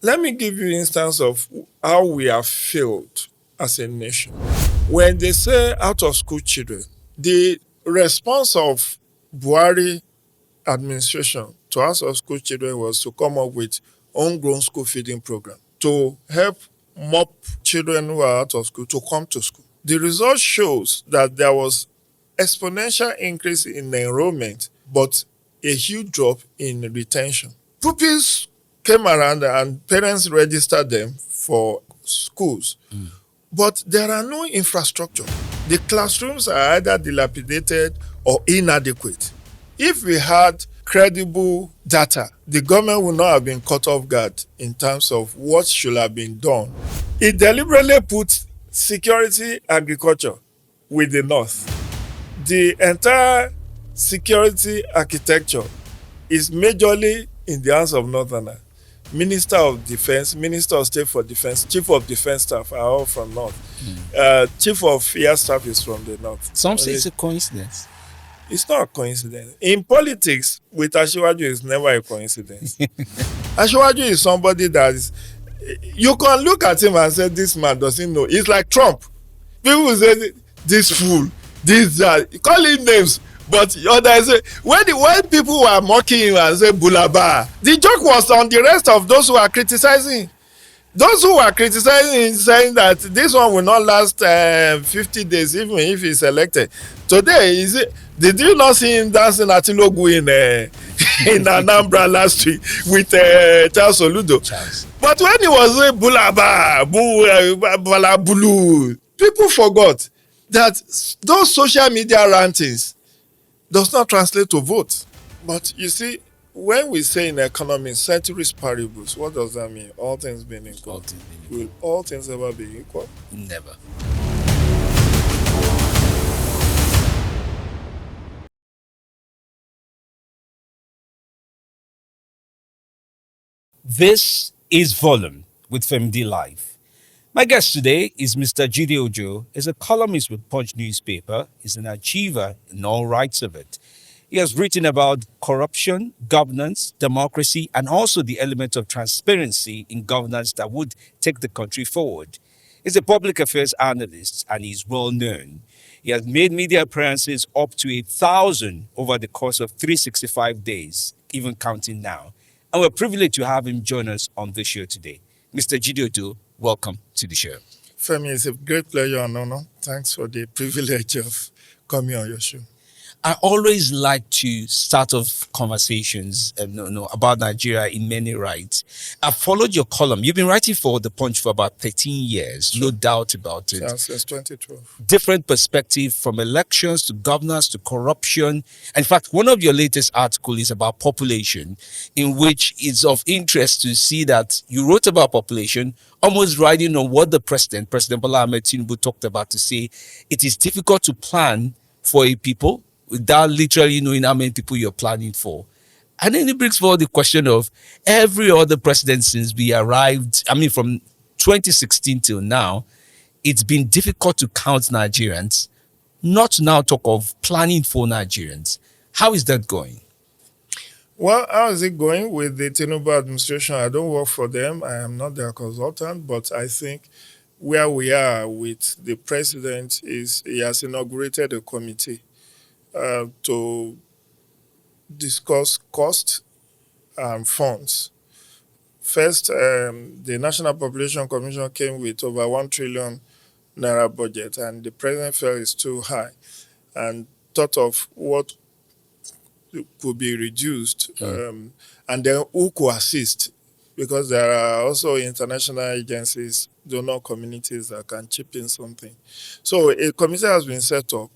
Let me give you an instance of how we have failed as a nation. When they say out of school children, the response of Buhari administration to out of school children was to come up with homegrown school feeding program to help mop children who are out of school to come to school. The result shows that there was exponential increase in enrollment, but a huge drop in retention. Pupils came around and parents registered them for schools, but there are no infrastructure. The classrooms are either dilapidated or inadequate. If we had credible data, the government would not have been caught off guard in terms of what should have been done. It deliberately put security agriculture with the North. The entire security architecture is majorly in the hands of Northerners. Minister of Defense, Minister of State for Defense, Chief of Defense Staff are all from North. Chief of Air Staff is from the North. Some say it's a coincidence. It's not a coincidence. In politics, with Asiwaju, it's never a coincidence. Asiwaju is somebody that is, you can look at him and say, this man doesn't know. It's like Trump. People say, this fool, this, that. You call him names. But others, when people were mocking him and say Bulaba, the joke was on the rest of those who are criticizing. Those who are criticizing him, saying that this one will not last 50 days, even if he's elected. Today, did you not see him dancing at Ilogu in Anambra last week with Charles Oludo? But when he was saying Bulaba, Bulu, people forgot that those social media rantings does not translate to votes. But you see, when we say in economy, ceteris paribus, what does that mean? All things being equal. Will all things ever be equal? Never. This is Volume with FemiDlive. My guest today is Mr. Jide Ojo. He's a columnist with Punch newspaper. He's an achiever in all rights of it. He has written about corruption, governance, democracy, and also the element of transparency in governance that would take the country forward. He's a public affairs analyst and he's well known. He has made media appearances up to 1,000 over the course of 365 days, even counting now. And we're privileged to have him join us on the show today. Mr. Jide Ojo, welcome to the show. Femi, it's a great pleasure and honor. Thanks for the privilege of coming on your show. I always like to start off conversations about Nigeria in many rights. I've followed your column. You've been writing for The Punch for about 13 years, sure. No doubt about it. Yes, since 2012. Different perspective from elections to governance to corruption. In fact, one of your latest articles is about population, in which it's of interest to see that you wrote about population, almost riding on what the President Bola Ahmed Tinubu talked about, to say it is difficult to plan for a people without literally knowing how many people you're planning for. And then it brings forward the question of every other president since we arrived, from 2016 till now, it's been difficult to count Nigerians, not to now talk of planning for Nigerians. How is that going? Well, how is it going with the Tinubu administration? I don't work for them. I am not their consultant, but I think where we are with the president is he has inaugurated a committee to discuss cost and funds. First, the National Population Commission came with over 1 trillion naira budget, and the president felt it's too high and thought of what could be reduced, and then who could assist, because there are also international agencies, donor communities that can chip in something. So a committee has been set up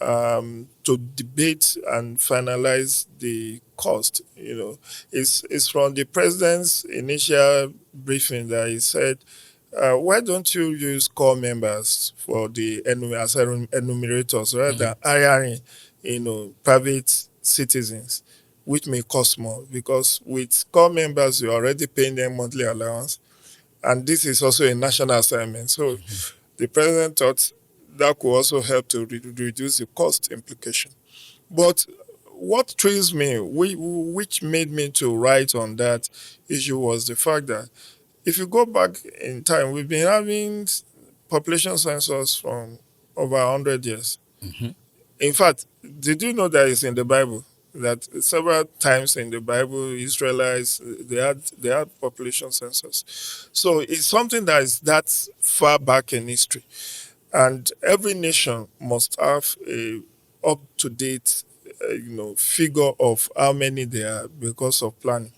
to debate and finalize the cost. It's from the president's initial briefing that he said, why don't you use core members for the enumerators rather than hiring, private citizens, which may cost more, because with core members you're already paying them monthly allowance, and this is also a national assignment. So the president thought that could also help to reduce the cost implication. But what thrills me, which made me to write on that issue, was the fact that if you go back in time, we've been having population census from over 100 years. In fact, did you know that it's in the Bible? That several times in the Bible, Israelites they had population census. So it's something that is that far back in history, and every nation must have a up to date, figure of how many there are because of planning.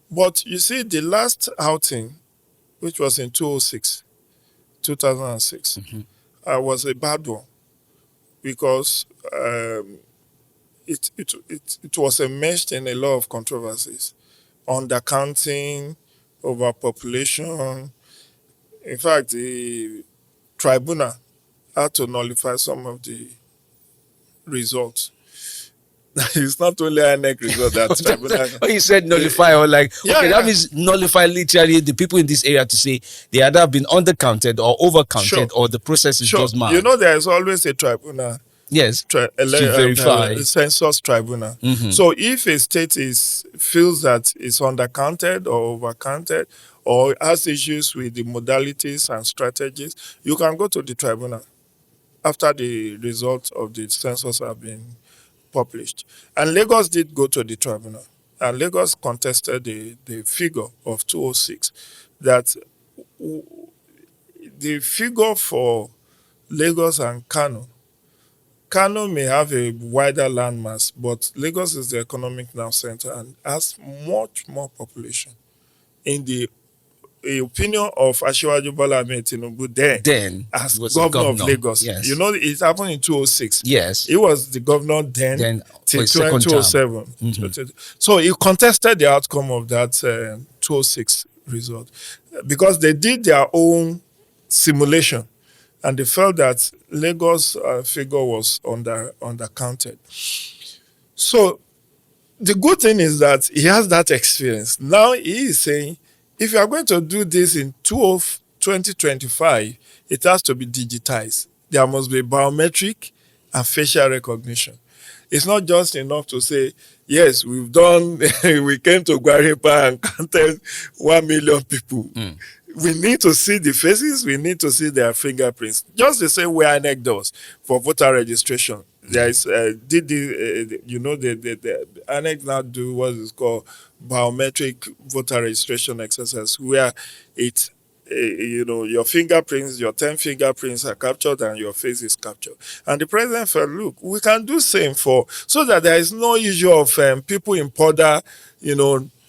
But you see, the last outing, which was in 2006, was a bad one because it was immersed in a lot of controversies, undercounting, overpopulation. In fact, the tribunal had to nullify some of the results. It's not only INEC result that tribunal. Oh, you said nullify, or like, Yeah, okay, yeah. that means nullify literally the people in this area to say they either have been undercounted or overcounted, Sure. or the process is Sure. just mad. You know, there is always a tribunal, Yes, to verify. census tribunal. So if a state feels that it's undercounted or overcounted or has issues with the modalities and strategies, you can go to the tribunal after the results of the census have been published. And Lagos did go to the tribunal, and Lagos contested the figure of 206, that the figure for Lagos and Kano may have a wider landmass, but Lagos is the economic now center and has much more population. In the opinion of Asiwaju Bola Ahmed Tinubu Then as he was governor of governor. Lagos. Yes. You know, it happened in 206. Yes. He was the governor then Then for till his second term. 2007. So he contested the outcome of that 206 result because they did their own simulation and they felt that Lagos figure was undercounted. So the good thing is that he has that experience. Now he is saying, if you are going to do this in 2025, it has to be digitized. There must be biometric and facial recognition. It's not just enough to say, yes, we've done, we came to Guaripa and counted 1 million people. We need to see the faces, we need to see their fingerprints. Just the same way INEC does for voter registration. There is, the INEC now do what is called biometric voter registration exercise, where it's, your fingerprints, your 10 fingerprints are captured and your face is captured. And the president said, look, we can do same so that there is no issue of people in Poda,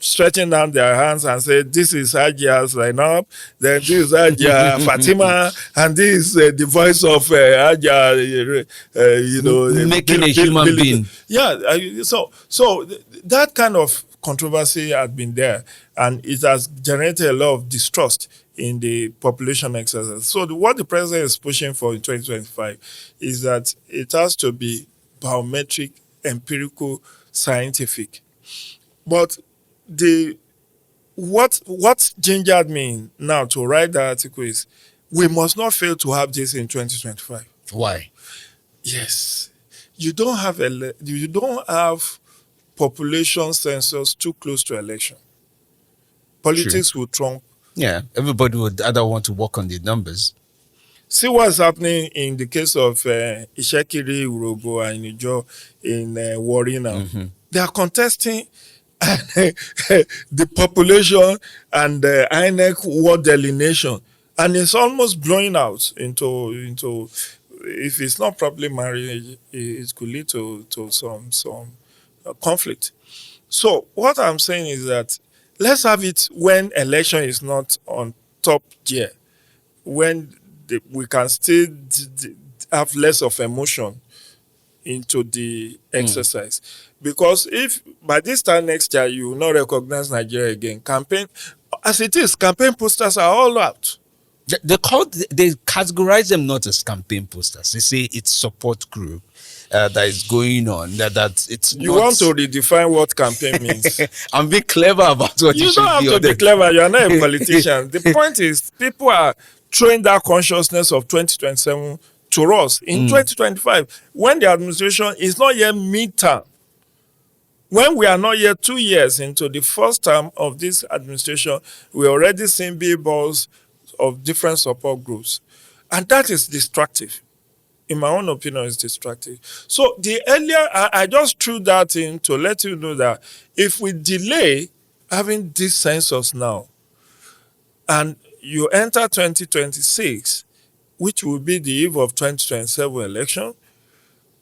stretching out their hands and say, this is Hajia Zainab, then this is Hajia Fatima, and this is the voice of Hajia, making a human being. Yeah, so that kind of controversy had been there, and it has generated a lot of distrust in the population exercise. So what the president is pushing for in 2025 is that it has to be biometric, empirical, scientific. But what gingered me now to write that article is we must not fail to have this in 2025. Why? Yes, you don't have population census too close to election. Politics will trump. Yeah, everybody would either want to work on the numbers. See what's happening in the case of Ishekiri, Urobo, and Ijo in Warri now. They are contesting the population and the INEC ward delineation, and it's almost blowing out into if it's not properly managed, it could lead to some conflict. So what I'm saying is that let's have it when election is not on top gear, when we can still have less of emotion into the exercise. Because if by this time next year you will not recognize Nigeria again, campaign posters are all out. They categorize them not as campaign posters. They say it's support group that is going on. That it's you want to redefine what campaign means. I'm being clever about what you don't have to be clever. You are not a politician. The point is, people are throwing that consciousness of 2027 to us in 2025 when the administration is not yet midterm. When we are not yet 2 years into the first term of this administration, we already seen billboards of different support groups. And that is destructive. In my own opinion, it's destructive. So the earlier, I just threw that in to let you know that if we delay having this census now, and you enter 2026, which will be the eve of 2027 election,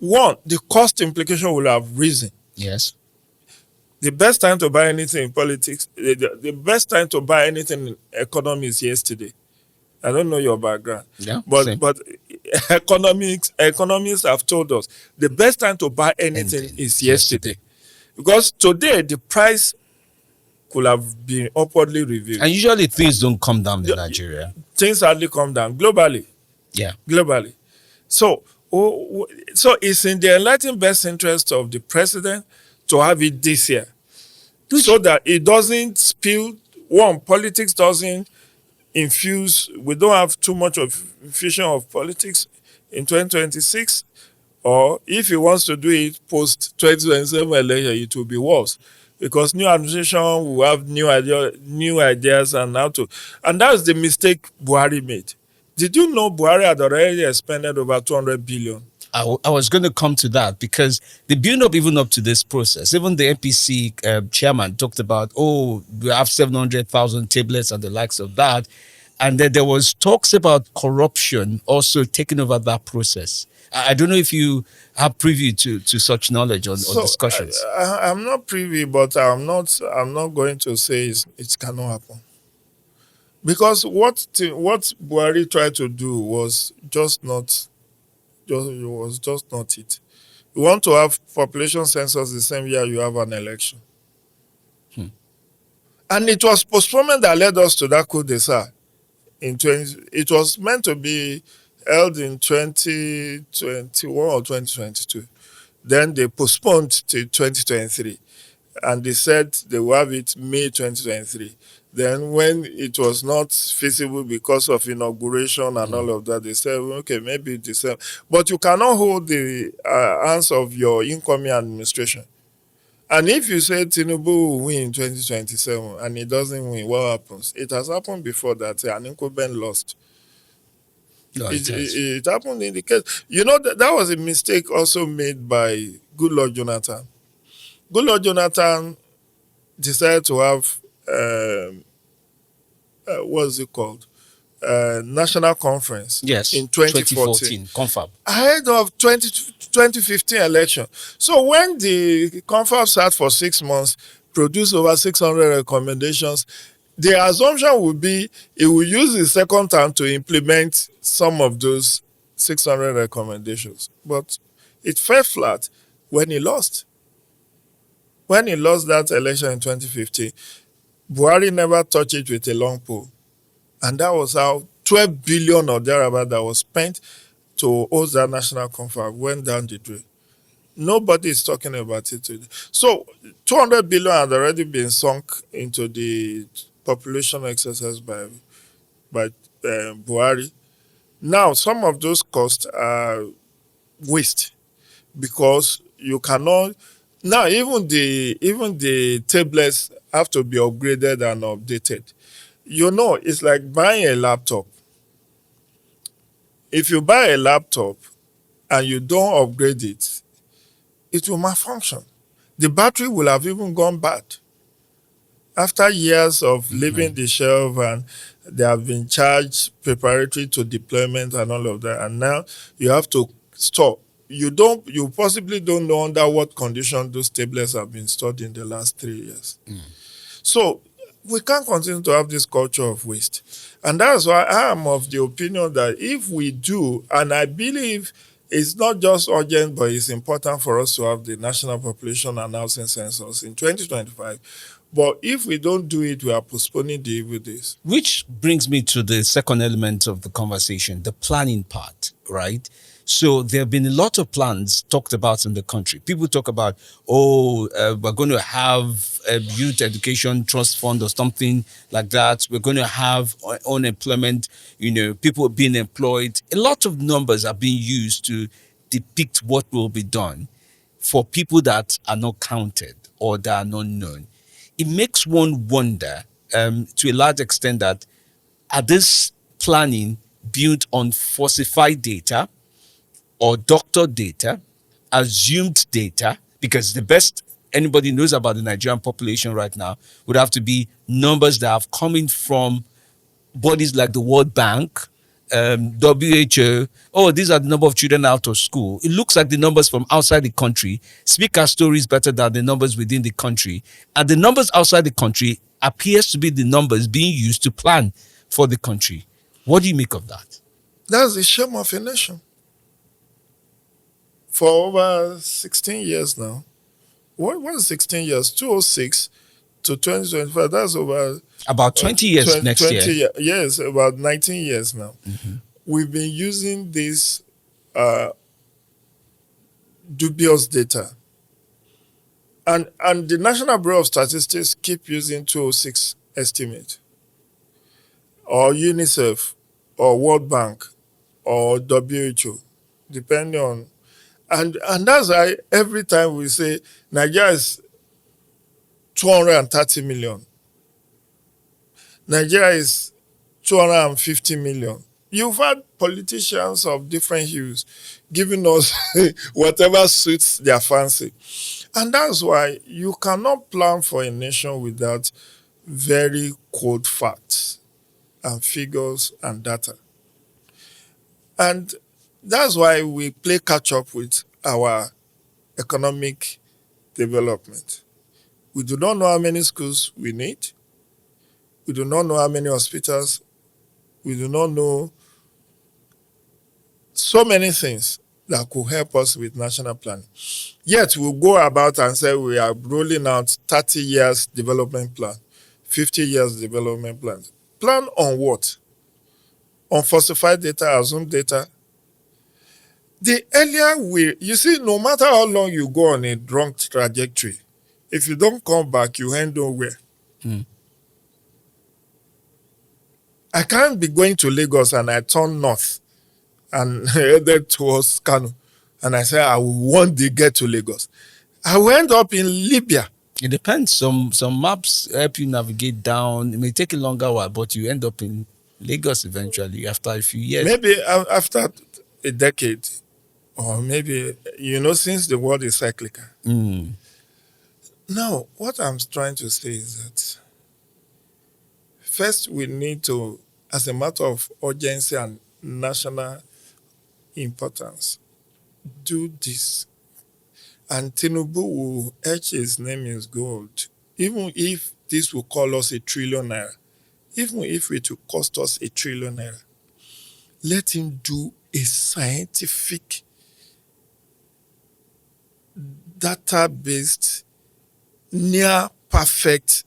one, the cost implication will have risen. Yes. The best time to buy anything in politics, the best time to buy anything in economy is yesterday. I don't know your background, Yeah. but Same. economists have told us the best time to buy anything Anything is yesterday. yesterday, because today the price could have been upwardly reviewed. And usually things don't come down in The- Nigeria. Things hardly come down globally. Yeah. Globally, so so it's in the enlightened best interest of the president to have it this year, so that it doesn't spill. One, politics doesn't infuse. We don't have too much of infusion of politics in 2026, or if he wants to do it post 2027 election, it will be worse, because new administration will have new ideas and how to. And that's the mistake Buhari made. Did you know Buhari had already expended over 200 billion? I was going to come to that because the build up, even up to this process, even the NPC chairman talked about, oh, we have 700,000 tablets and the likes of that. And then there was talks about corruption also taking over that process. I don't know if you have privy to such knowledge or So discussions. I'm not privy, but I'm not going to say it cannot happen, because what Buhari tried to do was just not it. You want to have population census the same year you have an election. And it was postponement that led us to that coup d'etat in 20. It was meant to be held in 2021 or 2022. Then they postponed to 2023, and they said they will have it May 2023. Then when it was not feasible because of inauguration and all of that, they said, okay, maybe December. But you cannot hold the hands of your incoming administration. And if you say Tinubu will win in 2027 and he doesn't win, what happens? It has happened before that an incumbent lost. No, It happened in the case. You know, that was a mistake also made by Goodluck Jonathan. Goodluck Jonathan decided to have, what's it called? National conference yes, in 2014. confirm. Ahead of 2015 election. So when the confab sat for 6 months, produced over 600 recommendations, the assumption would be he will use the second term to implement some of those 600 recommendations. But it fell flat when he lost. When he lost that election in 2015, Buhari never touched it with a long pole. And that was how 12 billion or thereabout that was spent to host that national conference went down the drain. Nobody is talking about it today. So 200 billion had already been sunk into the population exercise by Buhari. Now some of those costs are waste, because you cannot. Now even the tablets have to be upgraded and updated. You know, it's like buying a laptop. If you buy a laptop and you don't upgrade it, it will malfunction. The battery will have even gone bad. After years of leaving the shelf, and they have been charged preparatory to deployment and all of that, and now you have to store. You possibly don't know under what condition those tablets have been stored in the last 3 years. So we can't continue to have this culture of waste. And that's why I am of the opinion that if we do, and I believe it's not just urgent, but it's important for us to have the national population and housing census in 2025. But if we don't do it, we are postponing the evil days. Which brings me to the second element of the conversation, the planning part, right? So there have been a lot of plans talked about in the country. People talk about, we're going to have a youth education trust fund or something like that. We're going to have unemployment, people being employed. A lot of numbers are being used to depict what will be done for people that are not counted or that are not known, it makes one wonder to a large extent that are this planning built on falsified data or doctored data, assumed data, because the best anybody knows about the Nigerian population right now would have to be numbers that have coming from bodies like the World Bank, WHO. Oh, these are the number of children out of school. It looks like the numbers from outside the country speak our stories better than the numbers within the country. And the numbers outside the country appears to be the numbers being used to plan for the country. What do you make of that? That's the shame of a nation. For over 16 years now. What is 16 years? 206 to 2025. That's over About 20 years 20, next year. years, about 19 years now. We've been using this uh, dubious data. And the National Bureau of Statistics keep using 206 estimate or UNICEF or World Bank or WHO, depending on, and that's why every time we say Nigeria is 230 million, Nigeria is 250 million. You've had politicians of different hues giving us whatever suits their fancy. And that's why you cannot plan for a nation without very cold facts and figures and data. And that's why we play catch up with our economic development. We do not know how many schools we need. We do not know how many hospitals. We do not know so many things that could help us with national planning. Yet we'll go about and say we are rolling out 30 years development plan, 50 years development plan. Plan on what? On falsified data, assumed data. The earlier you see, no matter how long you go on a wrong trajectory, if you don't come back, you end nowhere. I can't be going to Lagos and I turn north and headed towards Kano. And I say, I will one day get to Lagos. I will end up in Libya. It depends. Some maps help you navigate down. It may take a longer while, but you end up in Lagos eventually after a few years. Maybe after a decade, or maybe, since the world is cyclical. Now, what I'm trying to say is that first we need to, as a matter of urgency and national importance, do this. And Tinubu will etch his name in gold, even if this will call us $1 trillion, even if it will cost us $1 trillion. Let him do a scientific, data-based, near perfect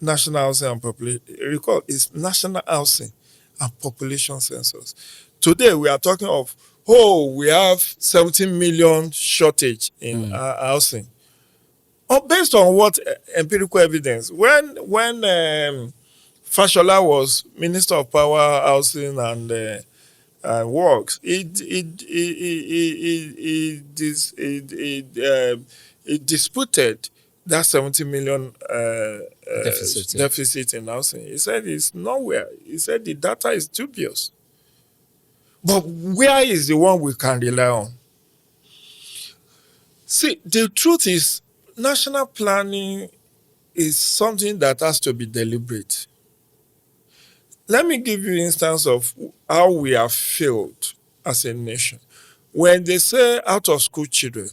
national housing and population. Recall, it's national housing and population census. Today we are talking of, we have 17 million shortage in housing. Based on what empirical evidence? When Fashola was Minister of Power, Housing and Works, it disputed that 70 million deficit in housing. He said it's nowhere. He said the data is dubious. But where is the one we can rely on? See, the truth is, national planning is something that has to be deliberate. Let me give you an instance of how we have failed as a nation. When they say out of school children,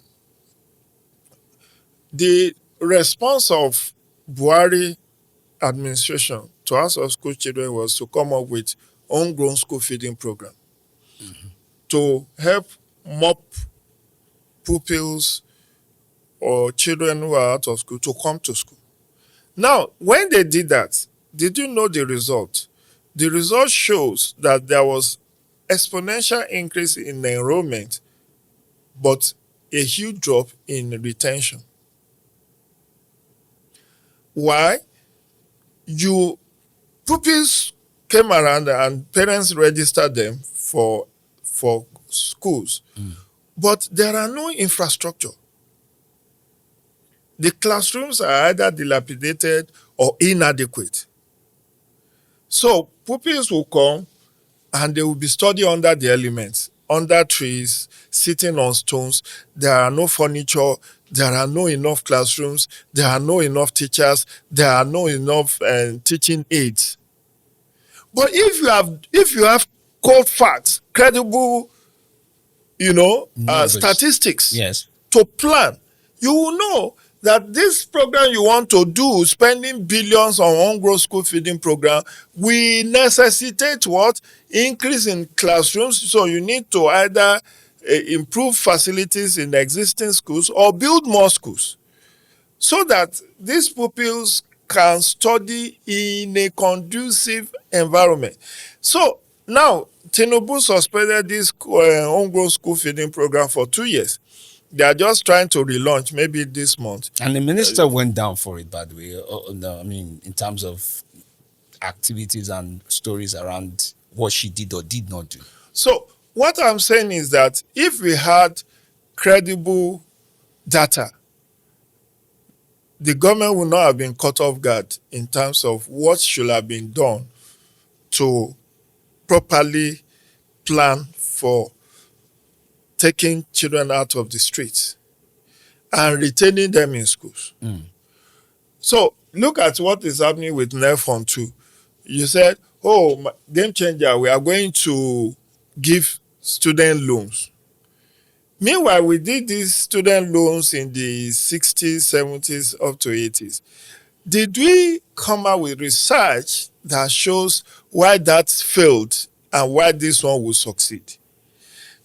the response of Buhari administration to out of school children was to come up with homegrown school feeding program to help mop pupils or children who are out of school to come to school. Now, when they did that, did you know the result? The result shows that there was exponential increase in enrollment, but a huge drop in retention. Why? Pupils came around and parents registered them for schools, but there are no infrastructure. The classrooms are either dilapidated or inadequate. So pupils will come and they will be studying under the elements, under trees, sitting on stones. There are no furniture. There are no enough classrooms. There are no enough teachers. There are no enough teaching aids. But if you have cold facts, credible, statistics Yes. to plan, you will know that this program you want to do, spending billions on homegrown school feeding program, will necessitate what? Increase in classrooms. So you need to either improve facilities in existing schools or build more schools so that these pupils can study in a conducive environment. So now, Tinubu suspended this homegrown school feeding program for 2 years. They are just trying to relaunch maybe this month. And the minister went down for it, by the way. No, I mean, in terms of activities and stories around what she did or did not do. So what I'm saying is that if we had credible data, the government would not have been caught off guard in terms of what should have been done to properly plan for taking children out of the streets and retaining them in schools. So look at what is happening with NEFON too. You said, game changer, we are going to give student loans. Meanwhile, we did these student loans in the 60s, 70s, up to 80s. Did we come out with research that shows why that failed and why this one will succeed?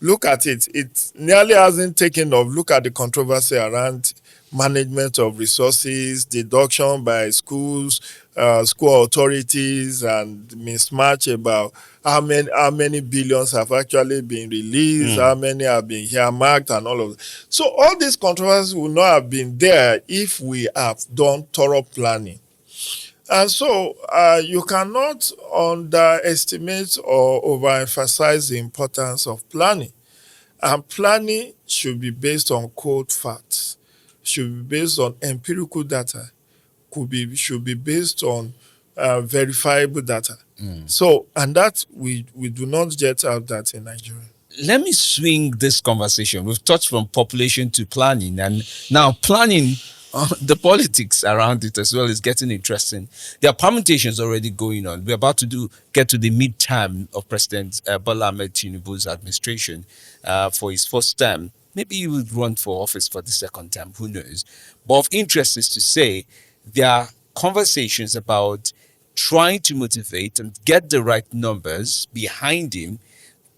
Look at it. It nearly hasn't taken off. Look at the controversy around management of resources, deduction by schools, school authorities, and mismatch about how many billions have actually been released, how many have been earmarked, and all of that. So all these controversies would not have been there if we have done thorough planning. And so you cannot underestimate or overemphasize the importance of planning. And planning should be based on cold facts, should be based on empirical data, should be based on verifiable data. So, and that we do not get out that in Nigeria. Let me swing this conversation. We've touched from population to planning, and now planning, the politics around it as well is getting interesting. There are permutations already going on. We're about to get to the midterm of President Bola Ahmed Tinubu's administration for his first term. Maybe he would run for office for the second term, who knows? But of interest is to say there are conversations about trying to motivate and get the right numbers behind him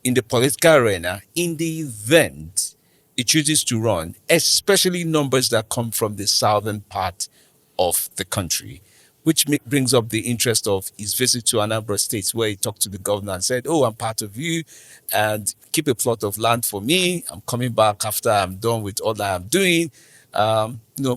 in the political arena in the event it chooses to run, especially numbers that come from the southern part of the country, which brings up the interest of his visit to Anambra State, where he talked to the governor and said, I'm part of you, and keep a plot of land for me. I'm coming back after I'm done with all that I'm doing.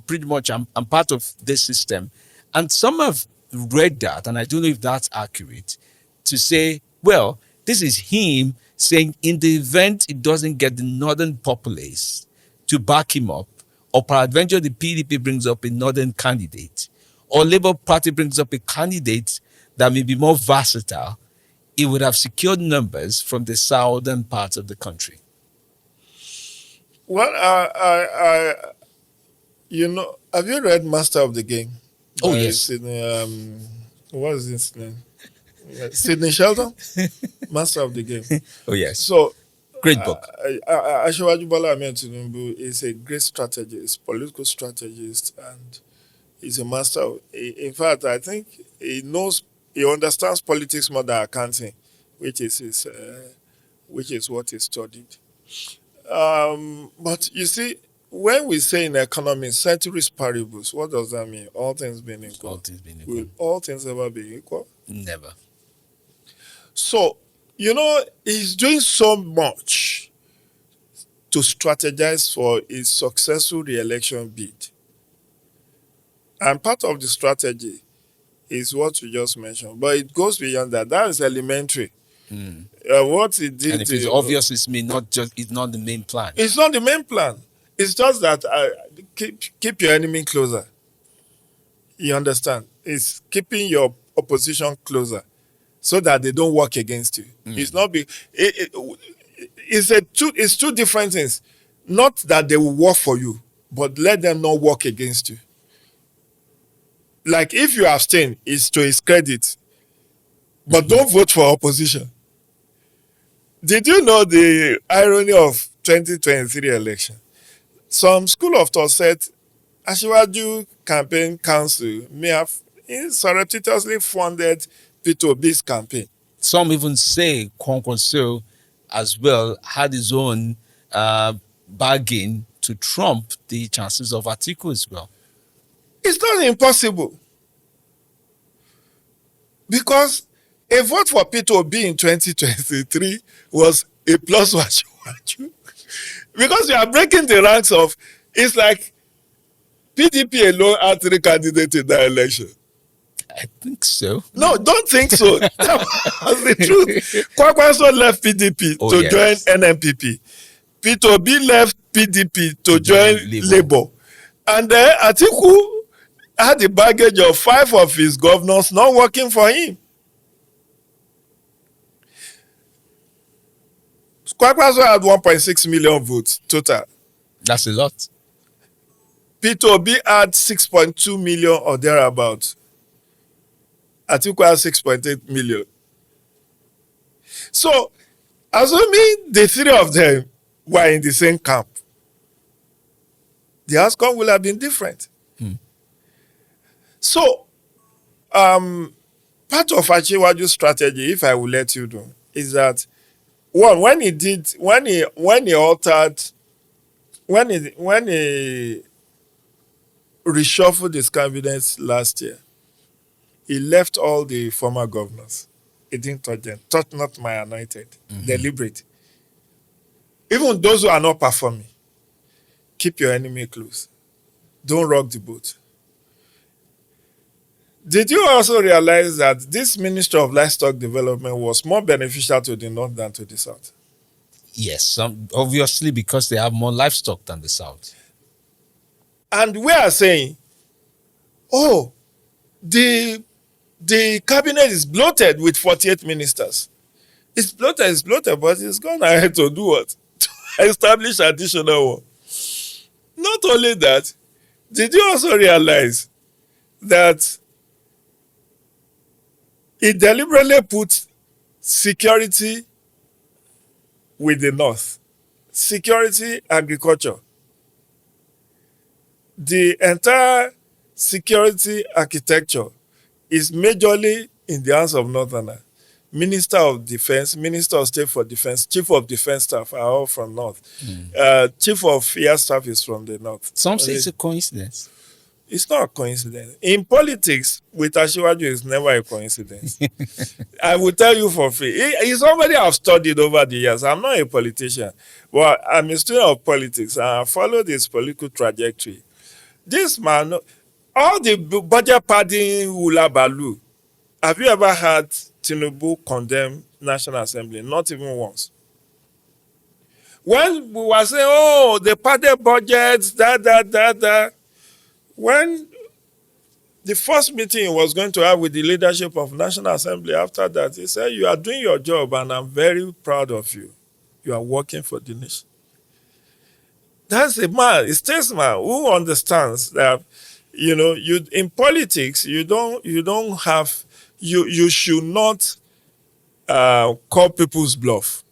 Pretty much I'm part of this system. And some have read that, and I don't know if that's accurate, to say, well, this is him saying in the event it doesn't get the northern populace to back him up, or peradventure the PDP brings up a northern candidate, or Labour Party brings up a candidate that may be more versatile, he would have secured numbers from the southern parts of the country. Well, have you read Master of the Game? Oh, yes. What is his name? Sidney Sheldon, Master of the Game. Oh, yes. So, great book. Asiwaju Bola Ahmed Tinubu is a great strategist, political strategist, and he's a master. In fact, I think he understands politics more than accounting, which is what he studied. But you see, when we say in economics, ceteris paribus, what does that mean? All things being equal. All things being equal. Will all things ever be equal? Never. So, he's doing so much to strategize for his successful re-election bid. And part of the strategy is what you just mentioned. But it goes beyond that. That is elementary. What he did. And if it's obvious, it's not the main plan. It's not the main plan. It's just that keep your enemy closer. You understand? It's keeping your opposition closer so that they don't work against you. It's not it's two different things. Not that they will work for you, but let them not work against you. Like if you abstain, it's to his credit, but don't vote for opposition. Did you know the irony of 2023 election? Some school of thought said Asiwaju Campaign Council may have surreptitiously funded Peter Obi's campaign. Some even say Kwankwaso as well had his own bargain to trump the chances of Atiku as well. It's not impossible. Because a vote for Peter Obi in 2023 was a plus for Asiwaju. Because you are breaking the ranks of, it's like PDP alone had 3 candidates in that election. I think so. No, don't think so. That was the truth. Kwankwaso left PDP to join NMPP. Peter Obi left PDP to join Labour. And then Atiku had the baggage of 5 of his governors not working for him. Kwankwaso had 1.6 million votes total. That's a lot. Peter Obi had 6.2 million or thereabouts. Atiku had 6.8 million. So, assuming the 3 of them were in the same camp, the outcome will have been different. So, part of Asiwaju's strategy, if I will let you know, is that one, when he reshuffled his cabinet last year, he left all the former governors. He didn't touch them. Touch not my anointed. Deliberate. Even those who are not performing, keep your enemy close. Don't rock the boat. Did you also realize that this Ministry of Livestock Development was more beneficial to the North than to the South? Yes, obviously because they have more livestock than the South. And we are saying, oh, the cabinet is bloated with 48 ministers. It's bloated, but it's gone ahead to do what? To establish additional one. Not only that, did you also realize that it deliberately put security with the North? Security, agriculture. The entire security architecture is majorly in the hands of Northerners. Minister of Defense, Minister of State for Defense, Chief of Defense Staff are all from North. Chief of Air Staff is from the North. Some say it's a coincidence. It's not a coincidence. In politics, with Asiwaju, it's never a coincidence. I will tell you for free. He's somebody I've studied over the years. I'm not a politician, but I'm a student of politics, and I followed his political trajectory. This man, all the budget padding hula baloo, have you ever heard Tinubu condemn National Assembly? Not even once. When we were saying, oh, the padded budgets, when the first meeting he was going to have with the leadership of National Assembly after that, he said, you are doing your job and I'm very proud of you. You are working for the nation. That's a man, a statesman who understands that, you know, in politics, you should not call people's bluff.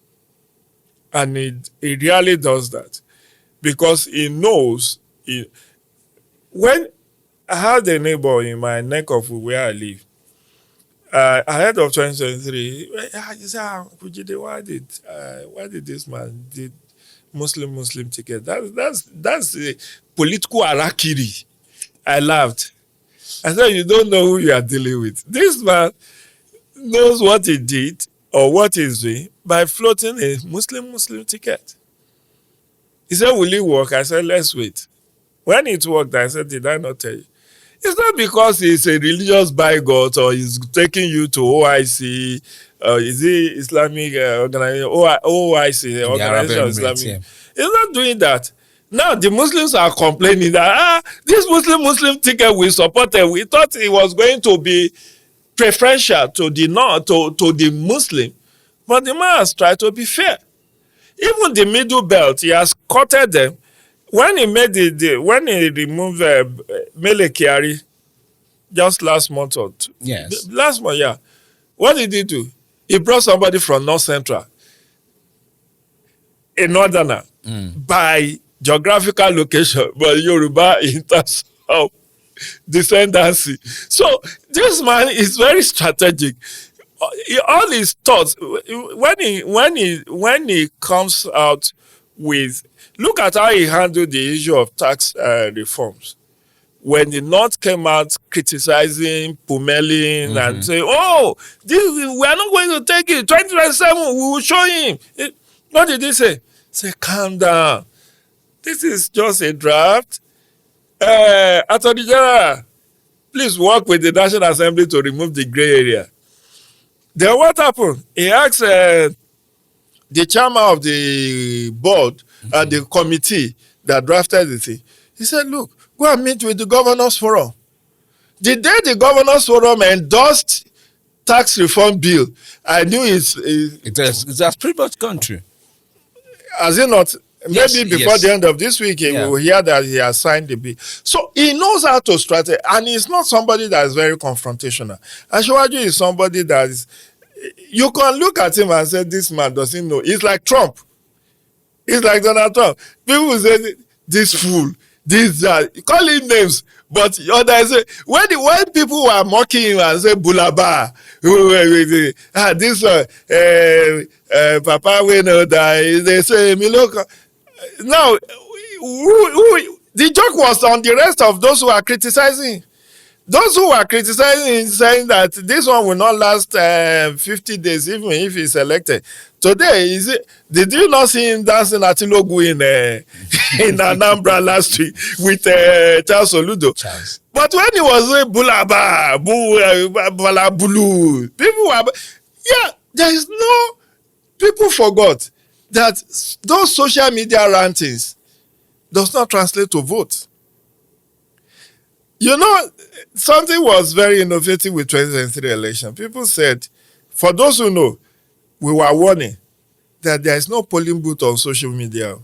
And he really does that because he knows. When I had a neighbor in my neck of where I live, ahead of 2023, he said, Jide, why did this man did Muslim ticket? That's a political harakiri. I laughed. I said, you don't know who you are dealing with. This man knows what he did or what he's doing by floating a Muslim ticket. He said, will it work? I said, let's wait. When it worked, I said, did I not tell you? It's not because he's a religious bigot or he's taking you to OIC, is it Islamic organization, OIC, Organization of Islamic. Yeah. He's not doing that. Now the Muslims are complaining that this Muslim ticket we supported, we thought it was going to be preferential to the non to the Muslim, but the man has tried to be fair. Even the middle belt, he has cutted them. When he made when he removed Mele Kyari just last month or two, Yes. last month, yeah. What did he do? He brought somebody from North Central, a northerner, by geographical location, but Yoruba in terms of descendancy. So this man is very strategic. All his thoughts, when he comes out with, look at how he handled the issue of tax reforms. When the North came out criticizing, pummeling, and saying, "Oh, we are not going to take it. 2027, we will show him." What did he say? Say, "Calm down. This is just a draft. Attorney General, please work with the National Assembly to remove the gray area." Then what happened? He asked the chairman of the board and the committee that drafted the thing. He said, "Look, go and meet with the governors forum." The day the governors forum endorsed tax reform bill, I knew it has pretty much gone through. Has it not? Yes, maybe before the end of this week, we will hear that he has signed the bill. So he knows how to strategize, and he's not somebody that is very confrontational. Ashwaju is somebody that is, you can look at him and say, this man doesn't know. He's like Trump. He's like Donald Trump. People say, this fool, this, that. Call him names. But others say, when people were mocking him and say, Bulaba, this Papa, we know that, they say, Miloko. Now, the joke was on the rest of those who are criticizing. Those who are criticizing, saying that this one will not last 50 days, even if he's elected. Today, did you not see him dancing at Ilogu in Anambra last week with Charles Oludo? Charles. But when he was saying Bulaba, Bulu, people were, there is no, people forgot that those social media rantings does not translate to vote. You know, something was very innovative with 2023 election. People said, for those who know, we were warning that there is no polling booth on social media.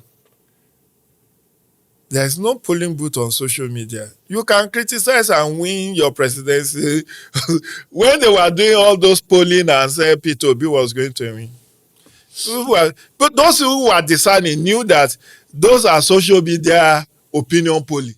There is no polling booth on social media. You can criticize and win your presidency. When they were doing all those polling and said Peter Obi was going to win. But those who were discerning knew that those are social media opinion polling.